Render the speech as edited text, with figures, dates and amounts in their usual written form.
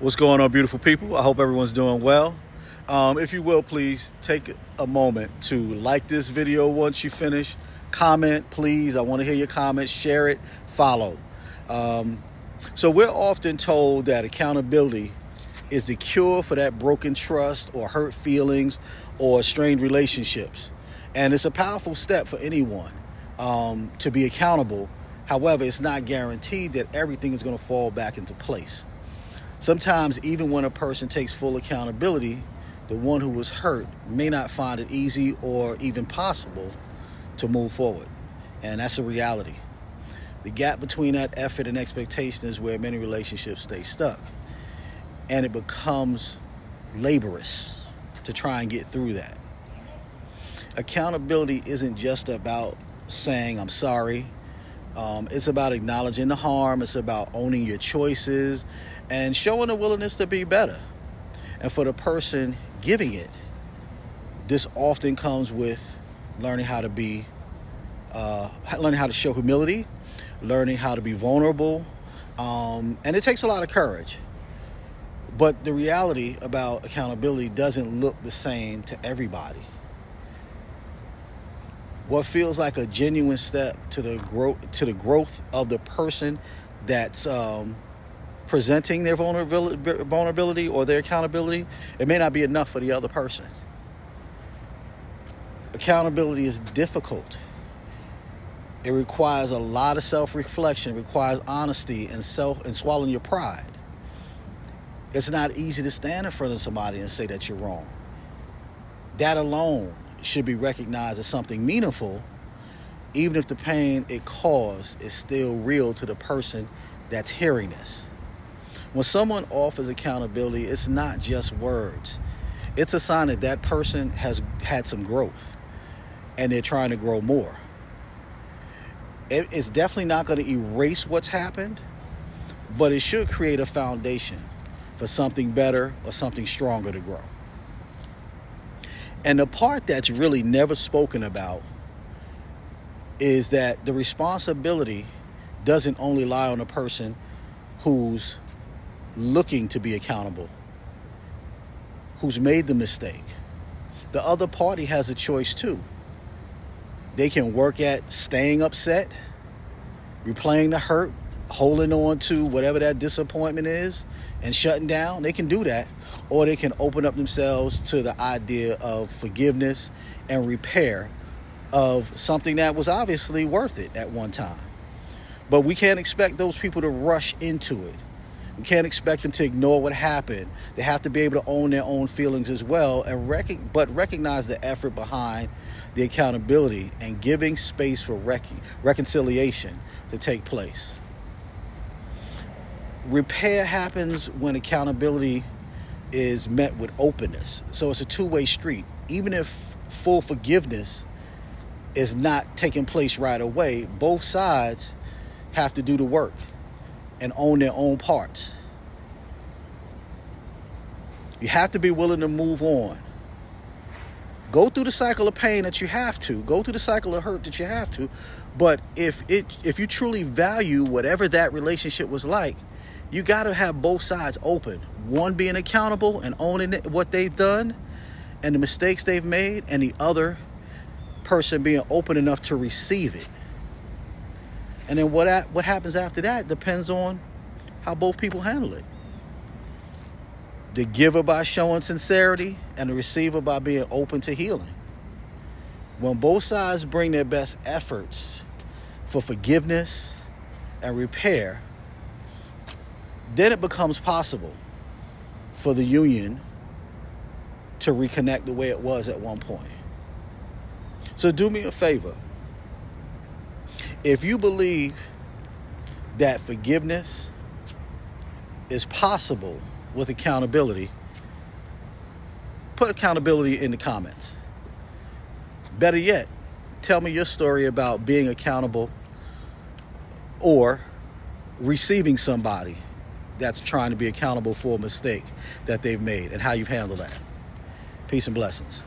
What's going on, beautiful people? I hope everyone's doing well. If you will, please take a moment to like this video once you finish. Comment, please. I want to hear your comments. Share it. Follow. So we're often told that accountability is the cure for that broken trust or hurt feelings or strained relationships. And it's a powerful step for anyone to be accountable. However, it's not guaranteed that everything is going to fall back into place. Sometimes, even when a person takes full accountability, the one who was hurt may not find it easy or even possible to move forward. And that's a reality. The gap between that effort and expectation is where many relationships stay stuck. And it becomes laborious to try and get through that. Accountability isn't just about saying, I'm sorry. It's about acknowledging the harm. It's about owning your choices and showing a willingness to be better. And for the person giving it, this often comes with learning how to show humility, learning how to be vulnerable, and it takes a lot of courage. But the reality about accountability doesn't look the same to everybody. What feels like a genuine step to the growth of the person that's presenting their vulnerability or their accountability, it may not be enough for the other person. Accountability is difficult. It requires a lot of self-reflection. It requires honesty and swallowing your pride. It's not easy to stand in front of somebody and say that you're wrong. That alone should be recognized as something meaningful, even if the pain it caused is still real to the person that's hearing this. When someone offers accountability, it's not just words. It's a sign that that person has had some growth and they're trying to grow more. It's definitely not going to erase what's happened, but it should create a foundation for something better or something stronger to grow. And the part that's really never spoken about is that the responsibility doesn't only lie on the person who's looking to be accountable, who's made the mistake. The other party has a choice too. They can work at staying upset, replaying the hurt, holding on to whatever that disappointment is, and shutting down. They can do that. Or they can open up themselves to the idea of forgiveness and repair of something that was obviously worth it at one time. But we can't expect those people to rush into it. We can't expect them to ignore what happened. They have to be able to own their own feelings as well, but recognize the effort behind the accountability and giving space for reconciliation to take place. Repair happens when accountability is met with openness. So it's a two-way street. Even if full forgiveness is not taking place right away, both sides have to do the work and own their own parts. You have to be willing to move on. Go through the cycle of pain that you have to. Go through the cycle of hurt that you have to. But if you truly value whatever that relationship was like, you got to have both sides open. One being accountable and owning what they've done and the mistakes they've made, and the other person being open enough to receive it. And then what happens after that depends on how both people handle it. The giver by showing sincerity and the receiver by being open to healing. When both sides bring their best efforts for forgiveness and repair, then it becomes possible for the union to reconnect the way it was at one point. So do me a favor. If you believe that forgiveness is possible with accountability, put accountability in the comments. Better yet, tell me your story about being accountable or receiving somebody that's trying to be accountable for a mistake that they've made and how you've handled that. Peace and blessings.